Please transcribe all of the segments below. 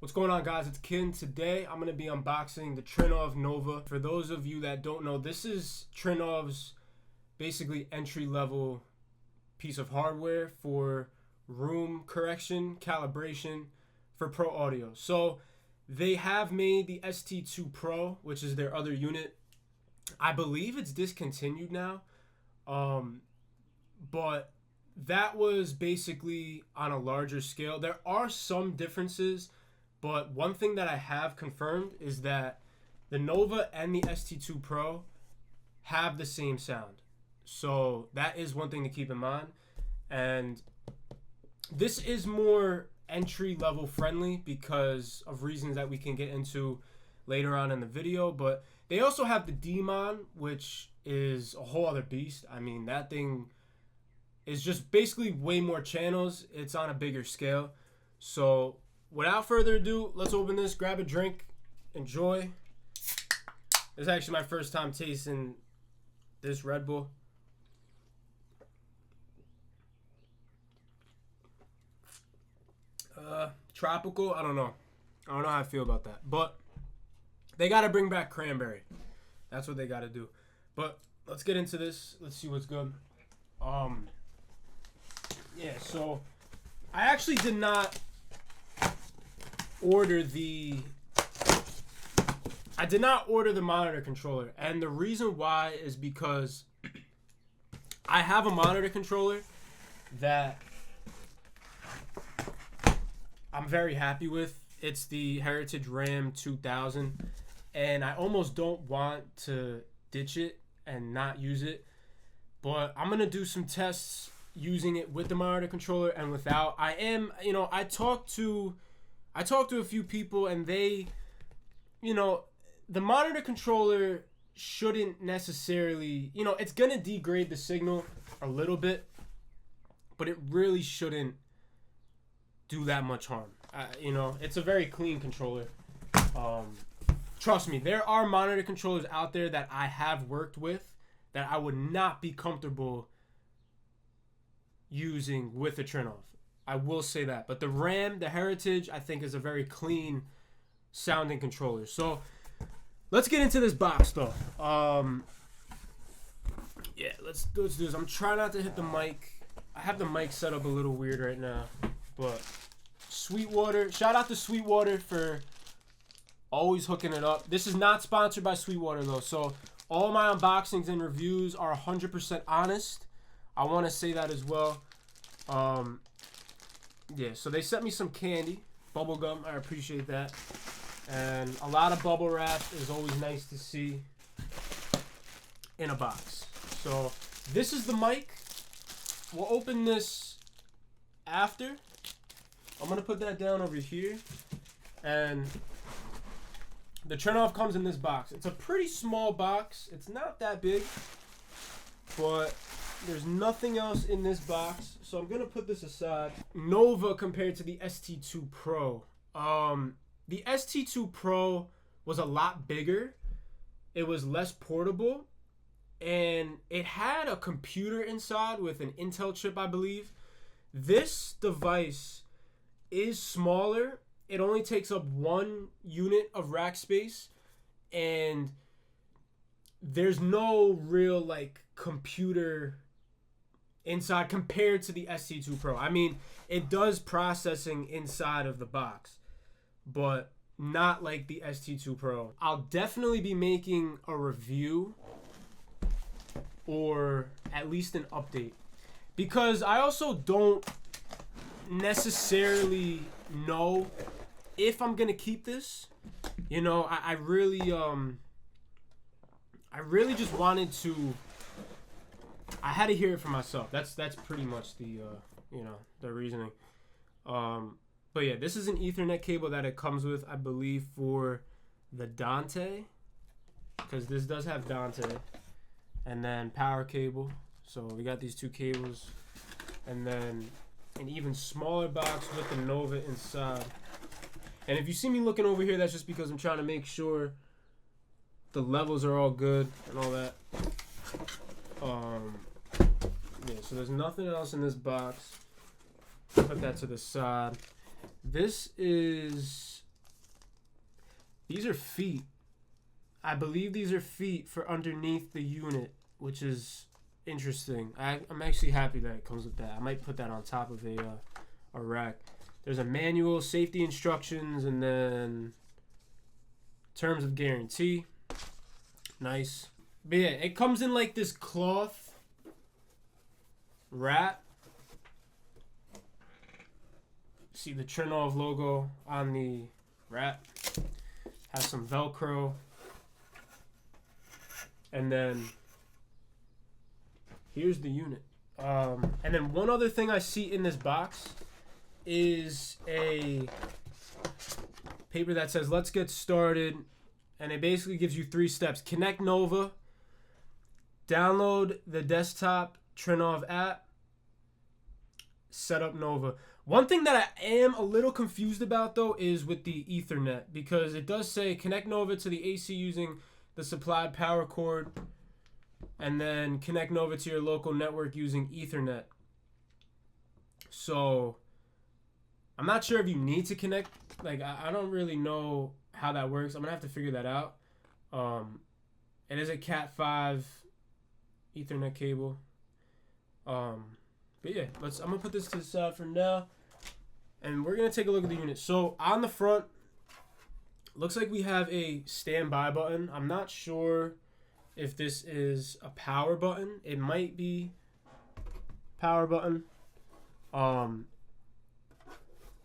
What's going on, guys? It's Kin. Today I'm going to be unboxing the Trinnov Nova. For those of you that don't know, this is Trinnov's basically entry-level piece of hardware for room correction, calibration for pro audio. So they have made the ST2 Pro, which is their other unit. I believe it's discontinued now, but that was basically on a larger scale. There are some differences, but one thing that I have confirmed is that the Nova and the ST2 Pro have the same sound. So that is one thing to keep in mind. And this is more entry-level friendly because of reasons that we can get into later on in the video. But they also have the D-Mon, which is a whole other beast. I mean, that thing is just basically way more channels. It's on a bigger scale. So without further ado, let's open this, grab a drink, enjoy. This is actually my first time tasting this Red Bull. Tropical, I don't know how I feel about that. But they got to bring back cranberry. That's what they got to do. But let's get into this. Let's see what's good. Yeah, so I actually did not order the monitor controller, and the reason why is because I have a monitor controller that I'm very happy with. It's the Heritage Ram 2000, and I almost don't want to ditch it and not use it, but I'm gonna do some tests using it with the monitor controller and without. I talked to a few people, and they, the monitor controller shouldn't necessarily, it's gonna degrade the signal a little bit, but it really shouldn't do that much harm. It's a very clean controller. Trust me, there are monitor controllers out there that I have worked with that I would not be comfortable using with a Trinnov. I will say that. But the Ram, the Heritage, I think is a very clean sounding controller. So let's get into this box though. Yeah, let's do this. I'm trying not to hit the mic. I have the mic set up a little weird right now, but Sweetwater, shout out to Sweetwater for always hooking it up. This is not sponsored by Sweetwater though, so all my unboxings and reviews are 100% honest. I want to say that as well. Yeah, so they sent me some candy, bubble gum. I appreciate that, and a lot of bubble wrap is always nice to see in a box. So this is the mic. We'll open this after. I'm gonna put that down over here, and the Trinnov comes in this box. It's a pretty small box. It's not that big, but there's nothing else in this box, so I'm gonna put this aside. Nova compared to the ST2 Pro. The ST2 Pro was a lot bigger. It was less portable, and it had a computer inside with an Intel chip, I believe. This device is smaller. It only takes up 1 unit of rack space, and there's no real computer inside compared to the ST2 Pro. I mean, it does processing inside of the box, but not like the ST2 Pro. I'll definitely be making a review or at least an update, because I also don't necessarily know if I'm gonna keep this. I really just wanted to. I had to hear it for myself. That's pretty much the the reasoning. But yeah, this is an Ethernet cable that it comes with, I believe, for the Dante, because this does have Dante, and then power cable. So we got these 2 cables, and then an even smaller box with the Nova inside. And if you see me looking over here, that's just because I'm trying to make sure the levels are all good and all that. Yeah, so there's nothing else in this box. Put that to the side. This is These are feet. I believe these are feet for underneath the unit, which is interesting. I'm actually happy that it comes with that. I might put that on top of a rack. There's a manual, safety instructions, and then terms of guarantee. Nice. But yeah, it comes in like this cloth wrap. See the Trinnov logo on the wrap. Has some Velcro. And then here's the unit. And then one other thing I see in this box is a paper that says let's get started, and it basically gives you 3 steps. Connect Nova, download the desktop Trinnov app, set up Nova. One thing that I am a little confused about though is with the Ethernet, because it does say connect Nova to the AC using the supplied power cord, and then connect Nova to your local network using Ethernet. So I'm not sure if you need to connect. Like, I don't really know how that works. I'm gonna have to figure that out. It is a Cat 5 Ethernet cable. But yeah, I'm gonna put this to the side for now, and we're gonna take a look at the unit. So on the front, looks like we have a standby button. I'm not sure if this is a power button. It might be power button.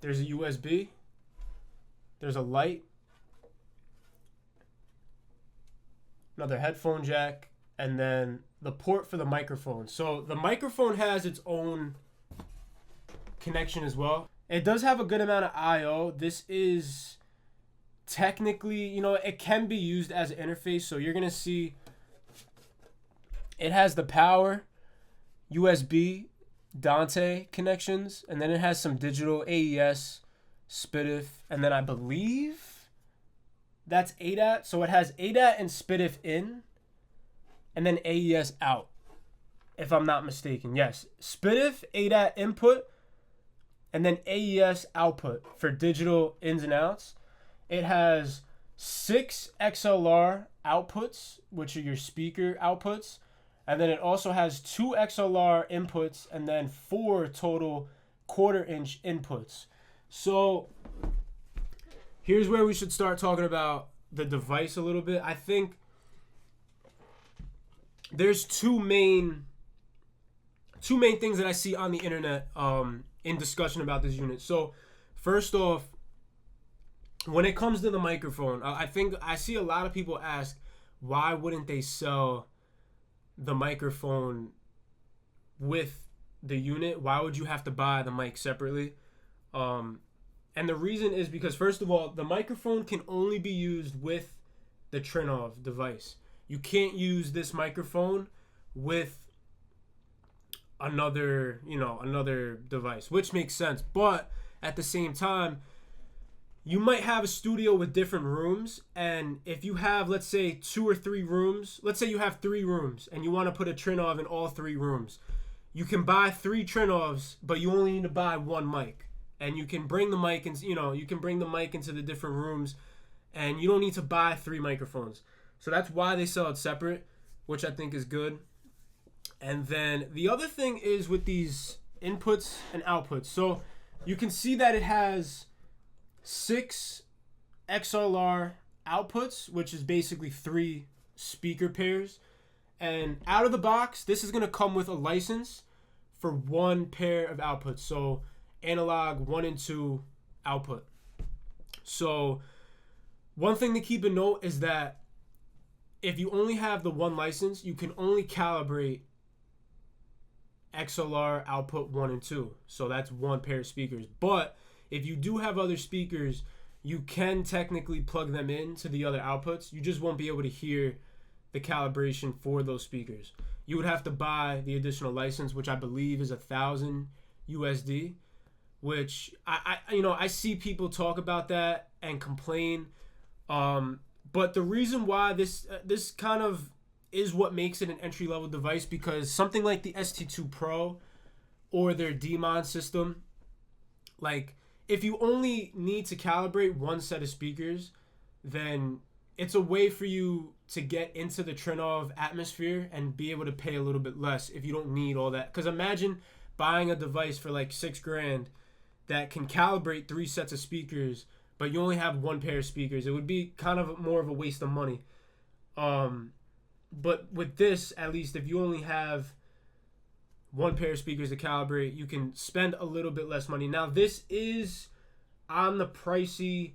There's a USB. There's a light. Another headphone jack. And then the port for the microphone. So the microphone has its own connection as well. It does have a good amount of I/O. This is technically, it can be used as an interface. So you're going to see it has the power, USB, Dante connections, and then it has some digital AES, SPDIF, and then I believe that's ADAT. So it has ADAT and SPDIF in, and then AES out, if I'm not mistaken. Yes, SPDIF, ADAT input, and then AES output for digital ins and outs. It has 6 XLR outputs, which are your speaker outputs. And then it also has 2 XLR inputs and then 4 total 1/4-inch inputs. So here's where we should start talking about the device a little bit. I think there's two main things that I see on the internet in discussion about this unit. So first off, when it comes to the microphone, I think I see a lot of people ask, why wouldn't they sell the microphone with the unit? Why would you have to buy the mic separately? And the reason is because, first of all, the microphone can only be used with the Trinnov device. You can't use this microphone with another device, which makes sense. But at the same time, you might have a studio with different rooms, and if you have, let's say, 2 or 3 rooms, let's say you have 3 rooms and you want to put a Trinnov in all 3 rooms, you can buy 3 Trinnovs, but you only need to buy 1 mic, and you can bring the mic into the different rooms, and you don't need to buy 3 microphones. So that's why they sell it separate, which I think is good. And then the other thing is with these inputs and outputs. So you can see that it has 6 XLR outputs, which is basically 3 speaker pairs. And out of the box, this is going to come with a license for 1 pair of outputs. So analog 1 and 2 output. So one thing to keep in note is that if you only have the 1 license, you can only calibrate XLR output 1 and 2. So that's 1 pair of speakers. But if you do have other speakers, you can technically plug them into the other outputs. You just won't be able to hear the calibration for those speakers. You would have to buy the additional license, which I believe is $1,000 USD, which I see people talk about that and complain. But the reason why this kind of is what makes it an entry-level device, because something like the ST2 Pro or their DMON system, like, if you only need to calibrate 1 set of speakers, then it's a way for you to get into the Trinnov atmosphere and be able to pay a little bit less if you don't need all that. Because imagine buying a device for like $6,000 that can calibrate 3 sets of speakers, but you only have 1 pair of speakers. It would be kind of more of a waste of money. But with this, at least, if you only have 1 pair of speakers to calibrate, you can spend a little bit less money. Now, this is on the pricey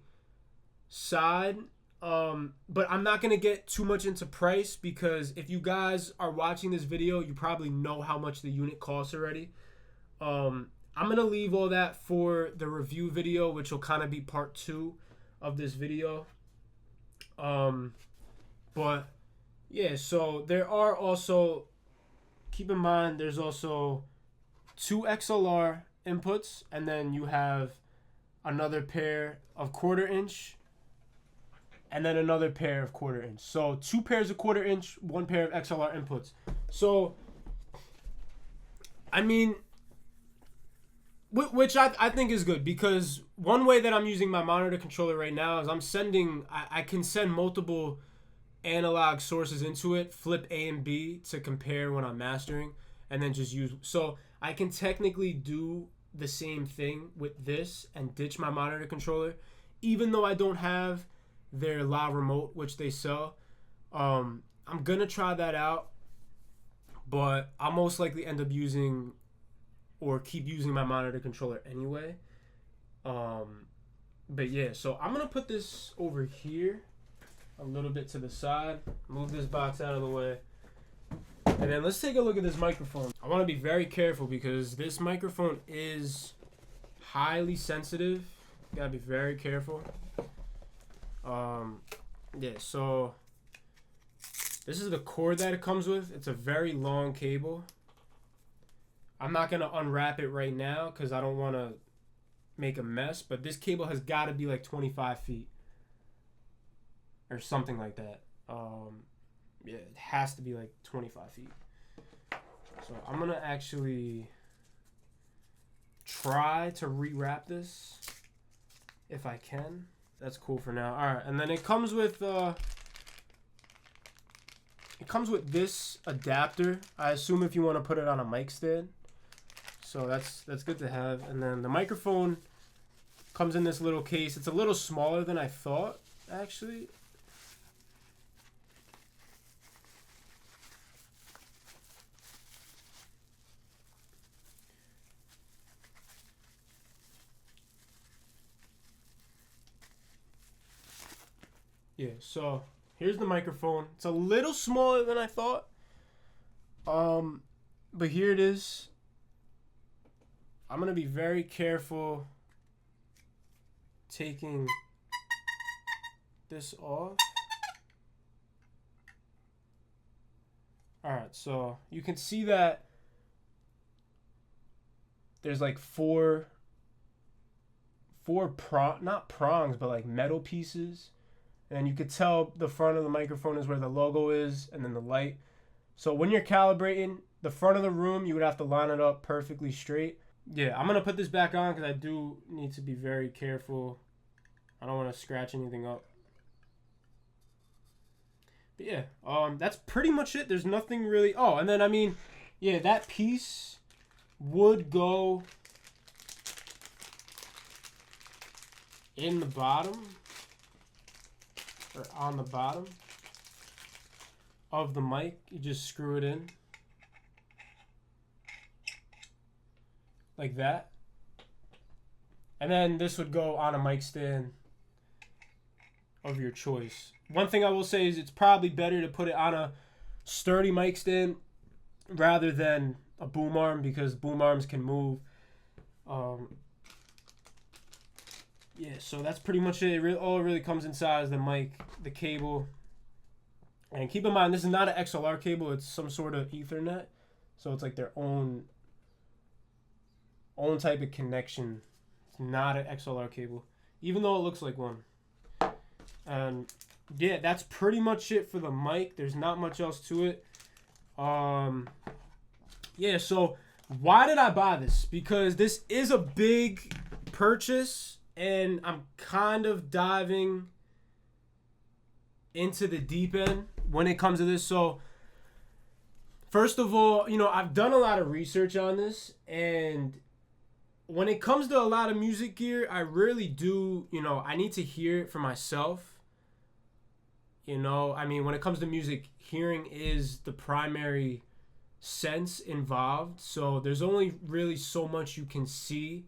side, but I'm not going to get too much into price, because if you guys are watching this video, you probably know how much the unit costs already. I'm going to leave all that for the review video, which will kind of be part 2 of this video. But yeah, so there are also, keep in mind, there's also 2 XLR inputs, and then you have another pair of 1/4 inch, and then another pair of 1/4 inch. So 2 pairs of 1/4 inch, 1 pair of XLR inputs. So, I mean, which I think is good, because one way that I'm using my monitor controller right now is I can send multiple analog sources into it, flip A and B to compare when I'm mastering, and then just use. So I can technically do the same thing with this and ditch my monitor controller, even though I don't have their La remote, which they sell. I'm gonna try that out, but I'll most likely end up using or keep using my monitor controller anyway. But yeah, so I'm gonna put this over here a little bit to the side, move this box out of the way, and then let's take a look at this microphone. I want to be very careful because this microphone is highly sensitive. You gotta be very careful. Yeah, so this is the cord that it comes with. It's a very long cable. I'm not gonna unwrap it right now because I don't want to make a mess, but this cable has got to be like 25 feet or something like that. Yeah, it has to be like 25 feet. So I'm gonna actually try to rewrap this if I can. That's cool for now. All right, and then it comes with this adapter. I assume if you want to put it on a mic stand. So that's good to have. And then the microphone comes in this little case. It's a little smaller than I thought, actually. Yeah, so here's the microphone. It's a little smaller than I thought. But here it is. I'm going to be very careful taking this off. Alright, so you can see that there's like four not prongs, but like metal pieces. And you could tell the front of the microphone is where the logo is, and then the light. So when you're calibrating the front of the room, you would have to line it up perfectly straight. Yeah, I'm going to put this back on because I do need to be very careful. I don't want to scratch anything up. But yeah, that's pretty much it. There's nothing really... Oh, and then, I mean, yeah, that piece would go in the bottom, or on the bottom of the mic. You just screw it in like that, and then this would go on a mic stand of your choice. One thing I will say is it's probably better to put it on a sturdy mic stand rather than a boom arm, because boom arms can move. Yeah, so that's pretty much it. All it really comes inside is the mic, the cable. And keep in mind, this is not an XLR cable. It's some sort of Ethernet. So it's like their own type of connection. It's not an XLR cable, even though it looks like one. And yeah, that's pretty much it for the mic. There's not much else to it. Yeah, so why did I buy this? Because this is a big purchase, and I'm kind of diving into the deep end when it comes to this. So first of all, I've done a lot of research on this, and when it comes to a lot of music gear, I really do, I need to hear it for myself. When it comes to music, hearing is the primary sense involved. So there's only really so much you can see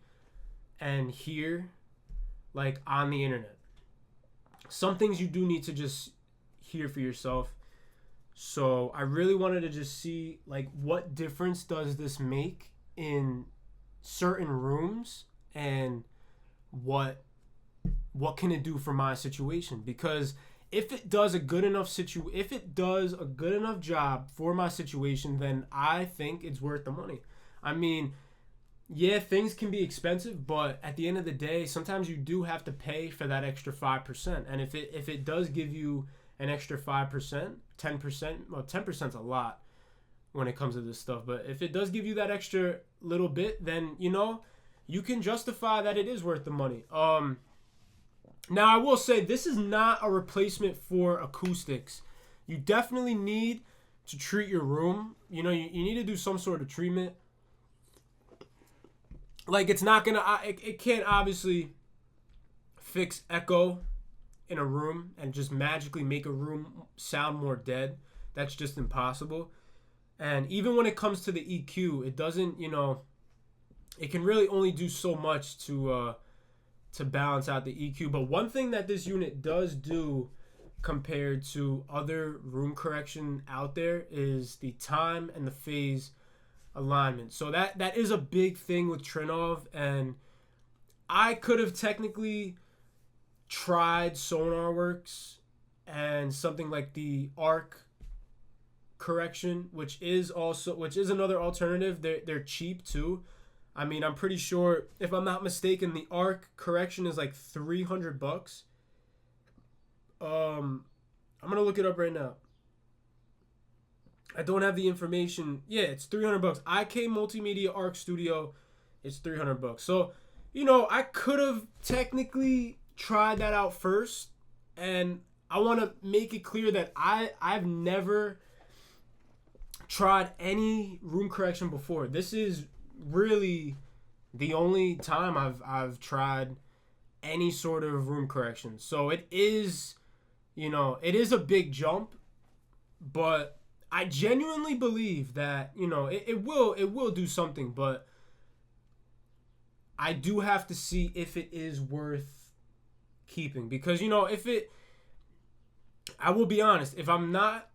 and hear, like, on the internet. Some things you do need to just hear for yourself. So I really wanted to just see, like, what difference does this make in certain rooms, and what can it do for my situation? Because if it does a good enough job for my situation, then I think it's worth the money. I mean, yeah, things can be expensive, but at the end of the day, sometimes you do have to pay for that extra 5%. And if it does give you an extra 5%, 10%, well, 10% is a lot when it comes to this stuff, but if it does give you that extra little bit, then you can justify that it is worth the money. Now I will say, this is not a replacement for acoustics. You definitely need to treat your room. You need to do some sort of treatment. Like, it's not gonna, it can't obviously fix echo in a room and just magically make a room sound more dead. That's just impossible. And even when it comes to the EQ, it doesn't, it can really only do so much to balance out the EQ. But one thing that this unit does do compared to other room correction out there is the time and the phase alignment. So that is a big thing with Trinnov, and I could have technically tried SonarWorks and something like the arc correction, which is another alternative. They're cheap too. I mean, I'm pretty sure, if I'm not mistaken, the arc correction is like $300. I'm gonna look it up right now. I don't have the information. Yeah, it's $300. IK Multimedia Arc Studio, it's $300. So, I could have technically tried that out first, and I want to make it clear that I've never tried any room correction before. This is really the only time I've tried any sort of room correction. So it is, it is a big jump, but I genuinely believe that, it will do something, but I do have to see if it is worth keeping, because I will be honest, if I'm not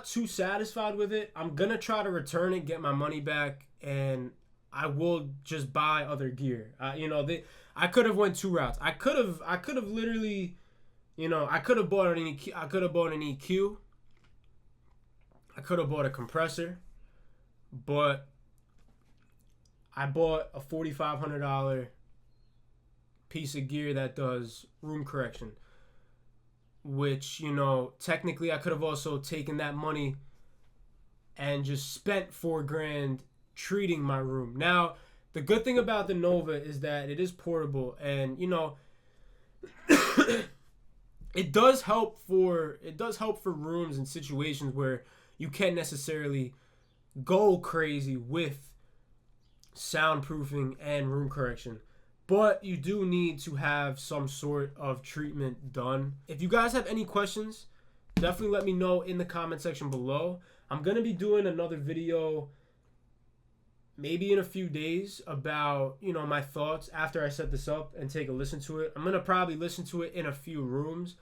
too satisfied with it, I'm gonna try to return it, get my money back, and I will just buy other gear. I could have went two routes. I could have literally, I could have bought an EQ. I could have bought a compressor, but I bought a $4,500 piece of gear that does room correction, which, technically I could have also taken that money and just spent $4,000 treating my room. Now, the good thing about the Nova is that it is portable, and it does help for rooms and situations where you can't necessarily go crazy with soundproofing and room correction. But you do need to have some sort of treatment done. If you guys have any questions, definitely let me know in the comment section below. I'm going to be doing another video maybe in a few days about, my thoughts after I set this up and take a listen to it. I'm going to probably listen to it in a few rooms.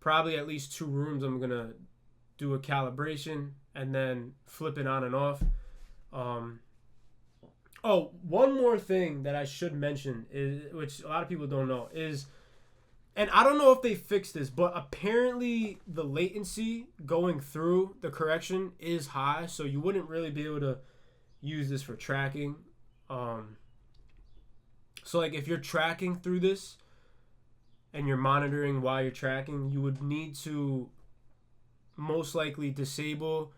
Probably at least 2 rooms. I'm going to do a calibration and then flip it on and off. Oh, one more thing that I should mention, is, which a lot of people don't know, is, and I don't know if they fixed this, but apparently the latency going through the correction is high, so you wouldn't really be able to use this for tracking. So like if you're tracking through this and you're monitoring while you're tracking, you would need to most likely disable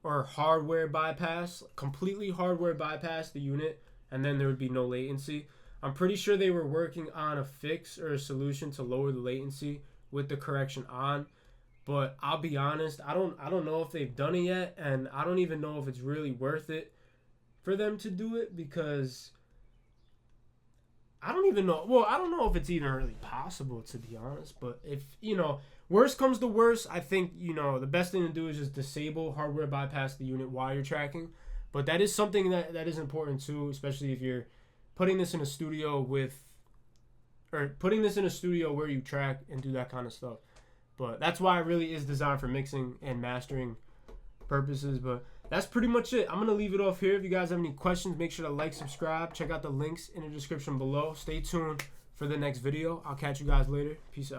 or completely hardware bypass the unit, and then there would be no latency. I'm pretty sure they were working on a fix or a solution to lower the latency with the correction on. But I'll be honest, I don't know if they've done it yet, and I don't even know if it's really worth it for them to do it, because I don't even know. Well, I don't know if it's even really possible, to be honest. But if, worst comes to worst, I think, the best thing to do is just disable hardware bypass the unit while you're tracking. But that is something that is important too, especially if you're putting this in a studio putting this in a studio where you track and do that kind of stuff. But that's why it really is designed for mixing and mastering purposes. But that's pretty much it. I'm going to leave it off here. If you guys have any questions, make sure to like, subscribe. Check out the links in the description below. Stay tuned for the next video. I'll catch you guys later. Peace out.